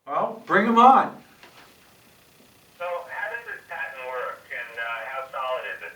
Well, bring them on. So how does this patent work, and how solid is it?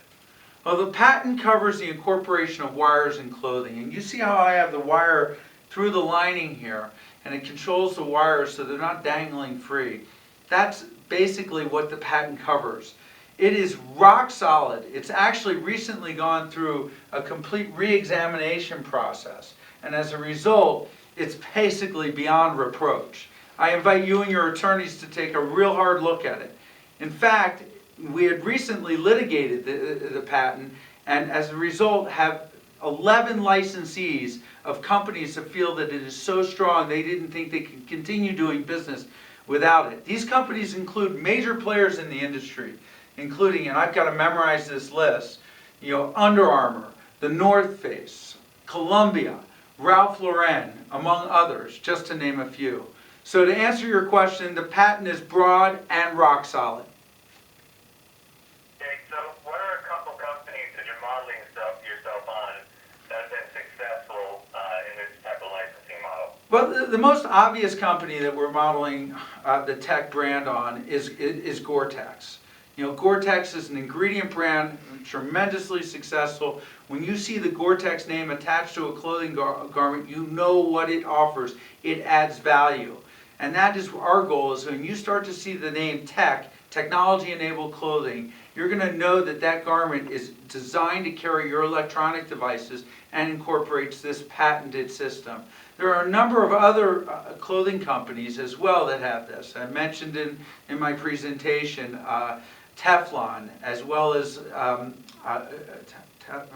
Well, the patent covers the incorporation of wires in clothing. And you see how I have the wire through the lining here, and it controls the wires so they're not dangling free. That's basically what the patent covers. It is rock solid. It's actually recently gone through a complete re-examination process. And as a result, it's basically beyond reproach. I invite you and your attorneys to take a real hard look at it. In fact, we had recently litigated the patent, and as a result have 11 licensees of companies that feel that it is so strong they didn't think they could continue doing business without it. These companies include major players in the industry, including, and I've got to memorize this list, Under Armour, the North Face, Columbia, Ralph Lauren, among others, just to name a few. So to answer your question, the patent is broad and rock solid. Okay, so what are a couple companies that you're modeling yourself on that have been successful in this type of licensing model? Well, the most obvious company that we're modeling the tech brand on is Gore-Tex. Gore-Tex is an ingredient brand, tremendously successful. When you see the Gore-Tex name attached to a clothing garment, you know what it offers. It adds value. And that is our goal, is when you start to see the name technology-enabled clothing, you're going to know that that garment is designed to carry your electronic devices and incorporates this patented system. There are a number of other clothing companies as well that have this. I mentioned in my presentation Teflon, as well as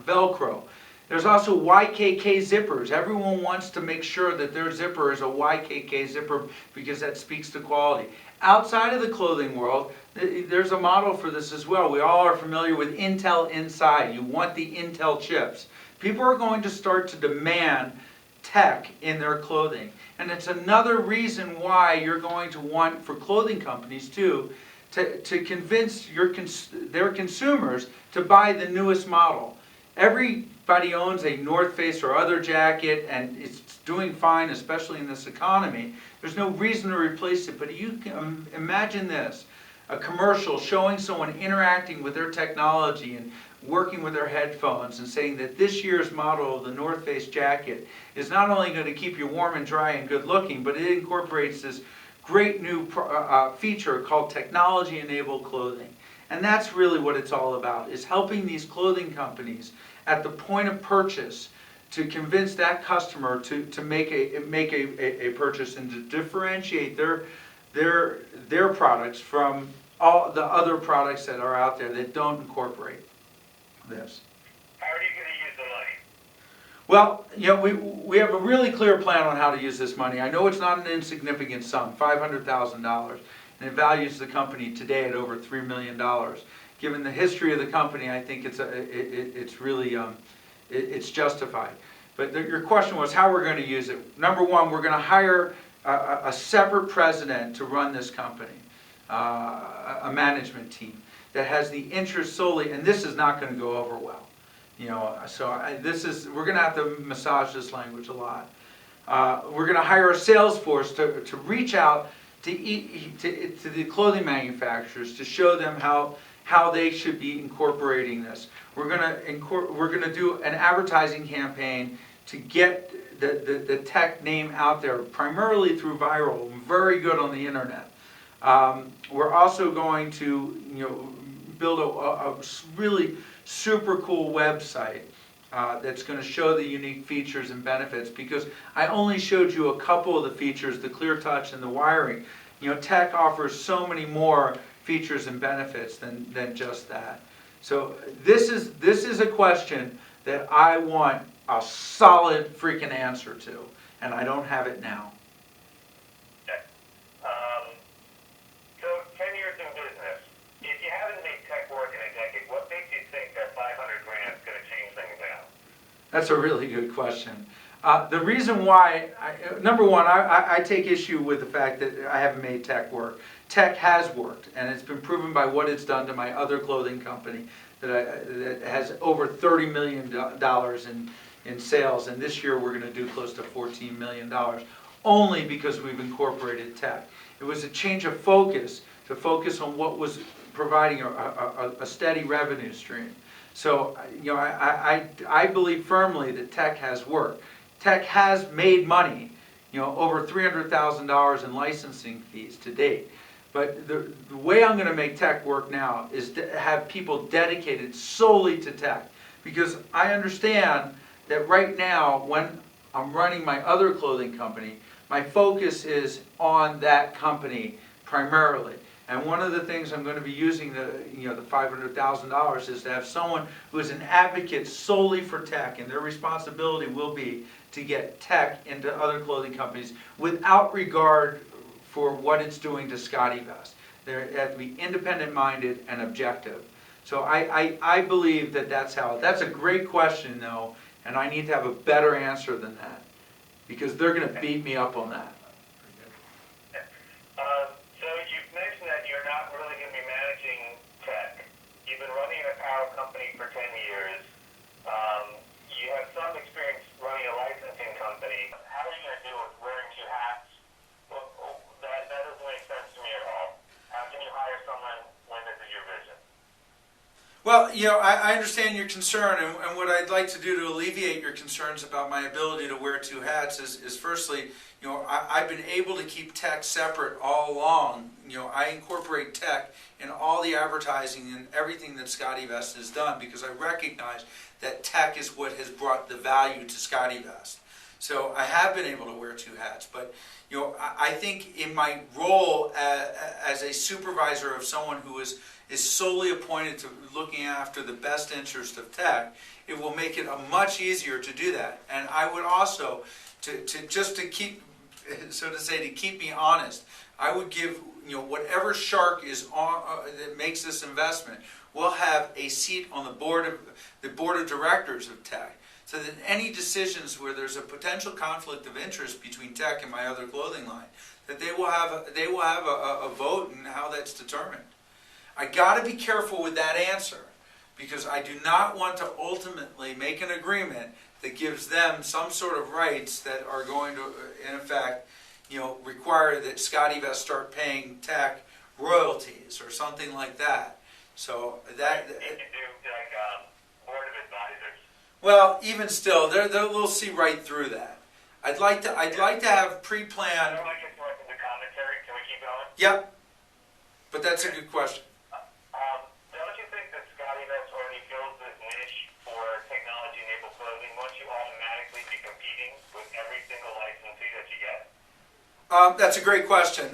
Velcro. There's also YKK zippers. Everyone wants to make sure that their zipper is a YKK zipper because that speaks to quality. Outside of the clothing world, there's a model for this as well. We all are familiar with Intel Inside. You want the Intel chips. People are going to start to demand tech in their clothing. And it's another reason why you're going to want, for clothing companies too, to convince their consumers to buy the newest model. Everybody owns a North Face or other jacket, and it's doing fine, especially in this economy. There's no reason to replace it, but you can imagine this, a commercial showing someone interacting with their technology and working with their headphones and saying that this year's model of the North Face jacket is not only going to keep you warm and dry and good looking, but it incorporates this great new feature called technology-enabled clothing. And that's really what it's all about, is helping these clothing companies at the point of purchase to convince that customer to make a purchase and to differentiate their products from all the other products that are out there that don't incorporate this. How are you going to use the money? Well, we have a really clear plan on how to use this money. I know it's not an insignificant sum, $500,000. And it values the company today at over $3 million. Given the history of the company, I think it's really it's justified. But your question was how we're going to use it. Number one, we're going to hire a separate president to run this company, a management team that has the interest solely, and this is not going to go over well. We're going to have to massage this language a lot. We're going to hire a sales force to reach out to the clothing manufacturers to show them how they should be incorporating this. We're going to do an advertising campaign to get the tech name out there, primarily through viral, very good on the internet. We're also going to build a really super cool website that's going to show the unique features and benefits, because I only showed you a couple of the features, the clear touch and the wiring. Tech offers so many more features and benefits than just that. So this is a question that I want a solid freaking answer to, and I don't have it now. Okay. So 10 years in business, if you haven't made tech work in a decade, what makes you think that 500 grand is going to change things now? That's a really good question. The reason why, number one, I take issue with the fact that I haven't made tech work. Tech has worked, and it's been proven by what it's done to my other clothing company that has over $30 million in sales, and this year we're going to do close to $14 million, only because we've incorporated tech. It was a change of focus to focus on what was providing a steady revenue stream. So, I believe firmly that tech has worked. Tech has made money, over $300,000 in licensing fees to date. But the way I'm going to make tech work now is to have people dedicated solely to tech. Because I understand that right now, when I'm running my other clothing company, my focus is on that company primarily. And one of the things I'm going to be using the $500,000 is to have someone who is an advocate solely for tech, and their responsibility will be to get tech into other clothing companies without regard for what it's doing to SCOTTeVEST. They have to be independent-minded and objective. So I believe that that's a great question though, and I need to have a better answer than that, because they're going to beat me up on that. So you've mentioned that you're not really going to be managing tech. You've been running an apparel company for 10 years. You have some experience running a licensing company. How are you going to deal with wearing two hats? Well, that doesn't make sense to me at all. How can you hire someone when this is your vision? Well, I understand your concern, and what I'd like to do to alleviate your concerns about my ability to wear two hats is firstly, I've been able to keep tech separate all along. I incorporate tech in all the advertising and everything that SCOTTeVEST has done because I recognize that tech is what has brought the value to SCOTTeVEST. So I have been able to wear two hats, but I think in my role as a supervisor of someone who is solely appointed to looking after the best interest of tech, it will make it much easier to do that. And I would also, to keep, so to say, to keep me honest, I would give whatever shark is on that makes this investment will have a seat on the board of directors of tech, so that any decisions where there's a potential conflict of interest between tech and my other clothing line, that they will have a vote in how that's determined. I got to be careful with that answer, because I do not want to ultimately make an agreement that gives them some sort of rights that are going to, in effect, require that SCOTTeVEST start paying tech royalties or something like that. So that. You can do like board of advisors. Well, even still, they'll see right through that. I'd like to have pre-planned. I don't like interrupting the commentary. Can we keep going? Yep, but that's a good question. Don't you think that SCOTTeVEST already fills this niche for technology-enabled clothing? Won't you automatically be competing with every single licensee that you get? That's a great question.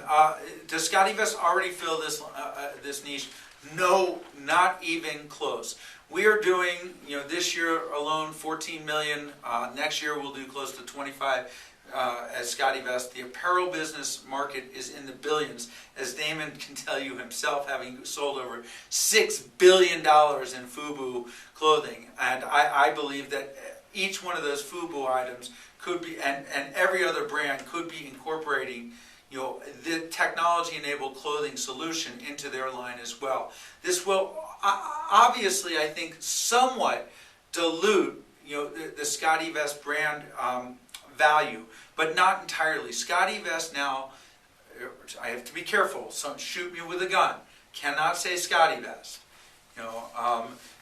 Does SCOTTeVEST already fill this niche? No, not even close. We are doing, this year alone, 14 million. Next year we'll do close to 25 as SCOTTeVEST. The apparel business market is in the billions, as Damon can tell you himself, having sold over $6 billion in FUBU clothing. And I believe that each one of those FUBU items could be, and every other brand could be incorporating the technology-enabled clothing solution into their line as well. This will obviously, I think, somewhat dilute the SCOTTeVEST brand value, but not entirely. SCOTTeVEST now, I have to be careful, so shoot me with a gun, cannot say SCOTTeVEST.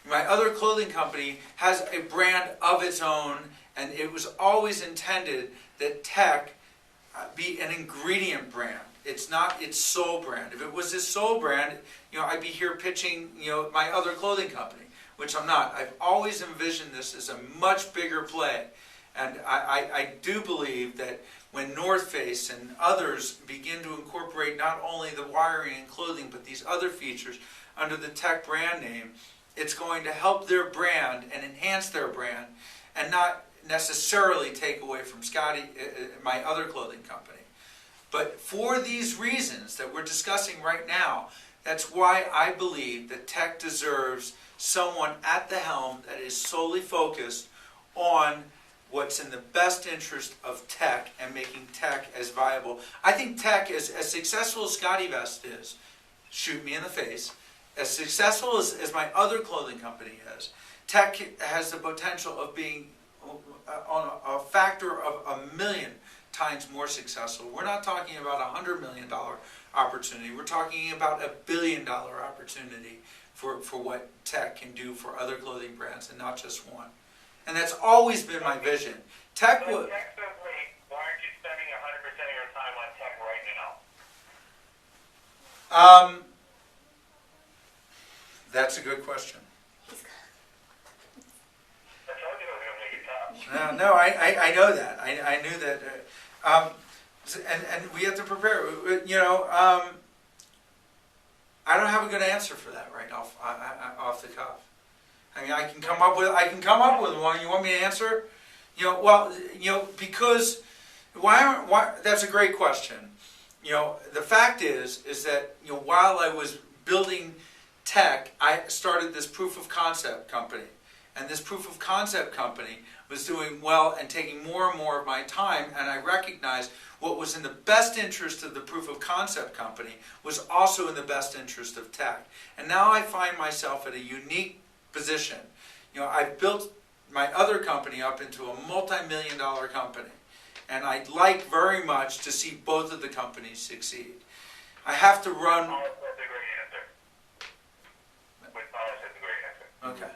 My other clothing company has a brand of its own, and it was always intended that tech be an ingredient brand. It's not its sole brand. If it was its sole brand, I'd be here pitching, my other clothing company, which I'm not. I've always envisioned this as a much bigger play. And I do believe that when North Face and others begin to incorporate not only the wiring and clothing, but these other features under the tech brand name, it's going to help their brand and enhance their brand, and not necessarily take away from my other clothing company. But for these reasons that we're discussing right now, that's why I believe that tech deserves someone at the helm that is solely focused on what's in the best interest of tech and making tech as viable. I think tech, as successful as SCOTTeVEST is, shoot me in the face, as successful as my other clothing company is, tech has the potential of being on a factor of 1 million times more successful. We're not talking about $100 million opportunity. We're talking about $1 billion opportunity for what tech can do for other clothing brands and not just one. And that's always been my vision. Tech But will... technically, why aren't you spending 100% of your time on tech right now? That's a good question. I told you I was going to make it tough. No, I know that. I knew that. And we have to prepare. You know, I don't have a good answer for that right off the cuff. I mean, I can come up with one. You want me to answer? You know, well, you know, because why? That's a great question. You know, the fact is that, you know, while I was building tech, I started this proof of concept company. And this proof of concept company was doing well and taking more and more of my time, and I recognized what was in the best interest of the proof of concept company was also in the best interest of tech. And now I find myself at a unique position. You know, I've built my other company up into a multi-million-dollar company, and I'd like very much to see both of the companies succeed. I have to run... Polish is a great answer. With polish is a great answer. Okay.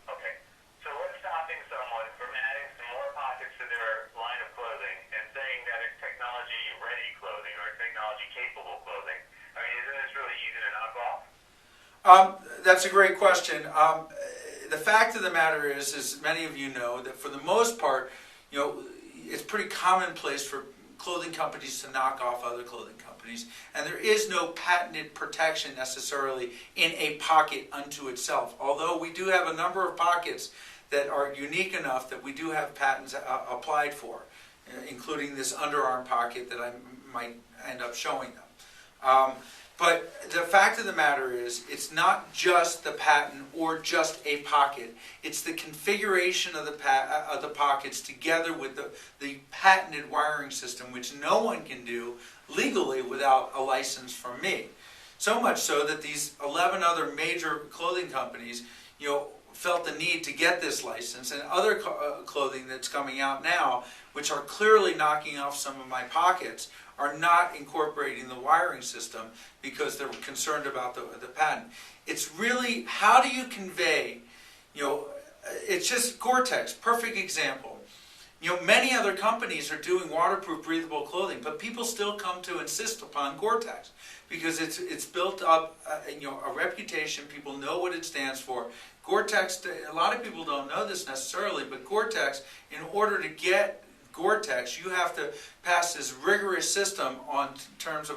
Okay. So what's stopping someone from adding some more pockets to their line of clothing and saying that it's technology-ready clothing or technology-capable clothing? I mean, isn't this really easy to knock off? That's a great question. The fact of the matter is, as many of you know, that for the most part, you know, it's pretty commonplace for clothing companies to knock off other clothing companies, and there is no patented protection necessarily in a pocket unto itself. Although we do have a number of pockets that are unique enough that we do have patents applied for, including this underarm pocket that I might end up showing them. But the fact of the matter is, it's not just the patent or just a pocket. It's the configuration of the pockets together with the patented wiring system, which no one can do legally without a license from me. So much so that these 11 other major clothing companies, you know, felt the need to get this license, and other clothing that's coming out now, which are clearly knocking off some of my pockets, are not incorporating the wiring system because they're concerned about the patent. It's really, how do you convey, you know, it's just Gore-Tex, perfect example. You know, many other companies are doing waterproof, breathable clothing, but people still come to insist upon Gore-Tex because it's built up, you know, a reputation. People know what it stands for. Gore-Tex, a lot of people don't know this necessarily, but Gore-Tex, in order to get Gore-Tex, you have to pass this rigorous system on terms of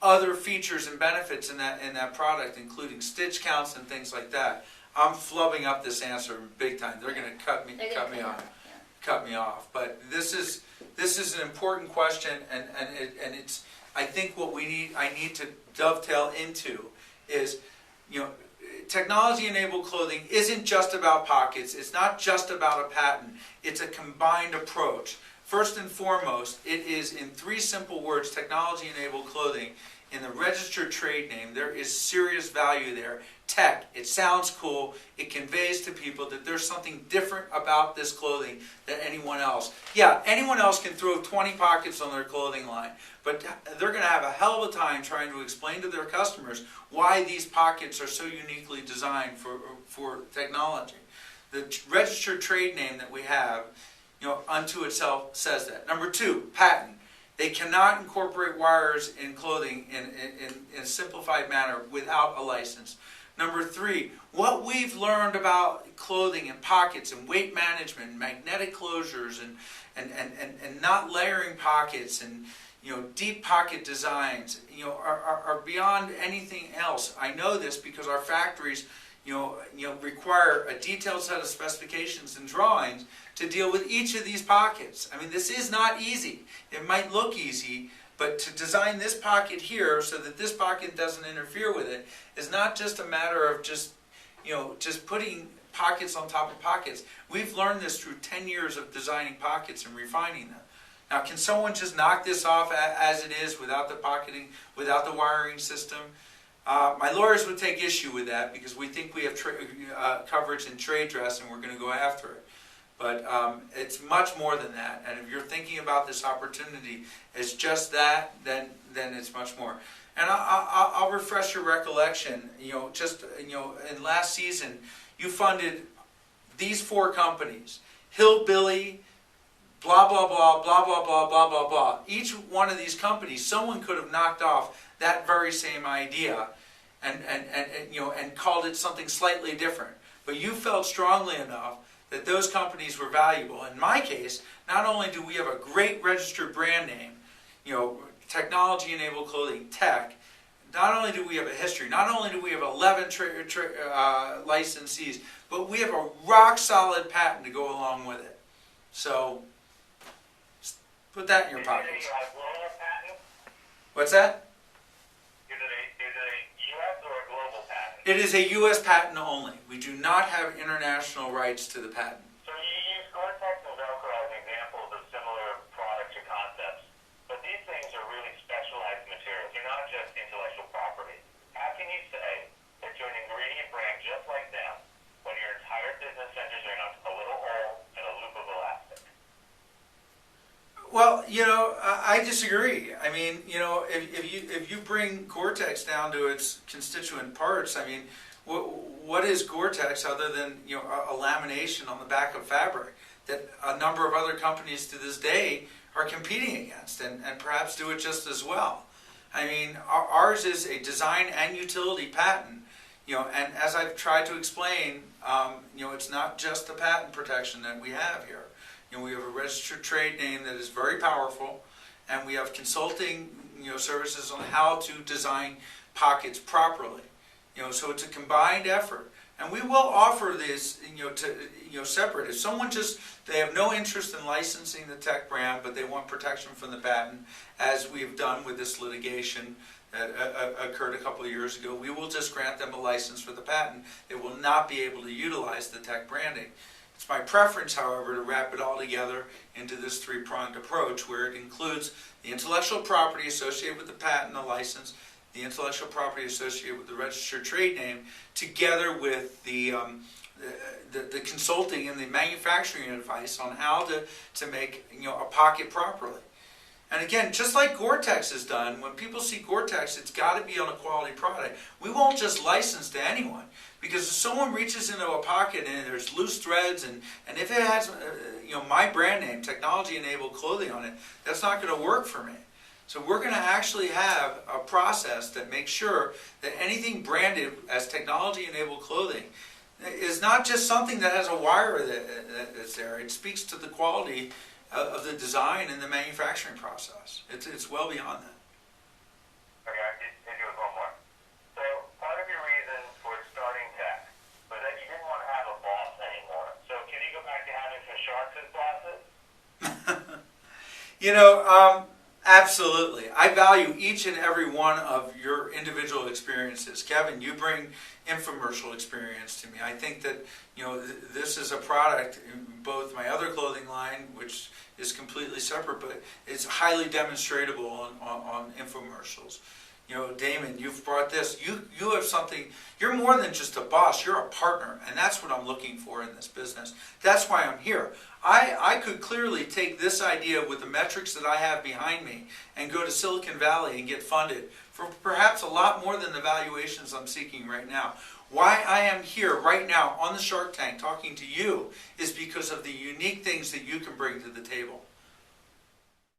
other features and benefits in that product, including stitch counts and things like that. I'm flubbing up this answer big time. They're going to cut me off. But this is an important question, and it's, I think what I need to dovetail into is, you know, technology-enabled clothing isn't just about pockets. It's not just about a patent. It's a combined approach. First and foremost, it is in 3 simple words, technology-enabled clothing. In the registered trade name, there is serious value there. Tech, it sounds cool. It conveys to people that there's something different about this clothing than anyone else. Yeah, anyone else can throw 20 pockets on their clothing line, but they're going to have a hell of a time trying to explain to their customers why these pockets are so uniquely designed for technology. The registered trade name that we have, you know, unto itself says that. Number 2, patent. They cannot incorporate wires in clothing in a simplified manner without a license. Number 3, what we've learned about clothing and pockets and weight management and magnetic closures and not layering pockets and, you know, deep pocket designs, you know, are beyond anything else. I know this because our factories, you know, require a detailed set of specifications and drawings to deal with each of these pockets. I mean, this is not easy. It might look easy, but to design this pocket here so that this pocket doesn't interfere with it is not just a matter of just putting pockets on top of pockets. We've learned this through 10 years of designing pockets and refining them. Now, can someone just knock this off as it is without the pocketing, without the wiring system? My lawyers would take issue with that because we think we have coverage in trade dress and we're going to go after it. But it's much more than that. And if you're thinking about this opportunity as just that, then it's much more. And I'll refresh your recollection. In last season, you funded these 4 companies: Hillbilly, blah blah blah blah blah blah blah blah blah. Each one of these companies, someone could have knocked off that very same idea, and called it something slightly different. But you felt strongly enough that those companies were valuable. In my case, not only do we have a great registered brand name, technology-enabled clothing, tech, not only do we have a history, not only do we have 11 licensees, but we have a rock-solid patent to go along with it. So, put that in your pockets. Is it a global patent? What's that? Is it a U.S. or a global patent? It is a U.S. patent only. We do not have international rights to the patent. So you use Gore-Tex and Velcro as examples of similar products or concepts, but these things are really specialized materials. They're not just intellectual property. How can you say that you're an ingredient brand just like them when your entire business centers are in a little hole and a loop of elastic? Well, I disagree. I mean, if you bring Gore-Tex down to its constituent parts, I mean, what is Gore-Tex other than a lamination on the back of fabric that a number of other companies to this day are competing against, and perhaps do it just as well. I mean, ours is a design and utility patent, and as I've tried to explain, it's not just the patent protection that we have here. We have a registered trade name that is very powerful, and we have consulting services on how to design pockets properly. So it's a combined effort, and we will offer this separate. If someone they have no interest in licensing the tech brand, but they want protection from the patent, as we've done with this litigation that occurred a couple of years ago, we will just grant them a license for the patent. They will not be able to utilize the tech branding. It's my preference, however, to wrap it all together into this 3-pronged approach, where it includes the intellectual property associated with the patent, the license, the intellectual property associated with the registered trade name, together with the consulting and the manufacturing advice on how to make a pocket properly. And again, just like Gore-Tex has done, when people see Gore-Tex, it's got to be on a quality product. We won't just license to anyone, because if someone reaches into a pocket and there's loose threads, and if it has my brand name, technology-enabled clothing on it, that's not going to work for me. So we're going to actually have a process that makes sure that anything branded as technology-enabled clothing is not just something that has a wire that's there. It speaks to the quality of the design and the manufacturing process. It's well beyond that. Okay, I did hit you with one more. So part of your reason for starting tech was that you didn't want to have a boss anymore. So can you go back to having some sharks as bosses? Absolutely. I value each and every one of your individual experiences. Kevin, you bring infomercial experience to me. I think that this is a product, both my other clothing line, which is completely separate, but it's highly demonstratable on infomercials. Damon, you've brought this. You have something. You're more than just a boss. You're a partner, and that's what I'm looking for in this business. That's why I'm here. I could clearly take this idea with the metrics that I have behind me and go to Silicon Valley and get funded for perhaps a lot more than the valuations I'm seeking right now. Why I am here right now on the Shark Tank talking to you is because of the unique things that you can bring to the table.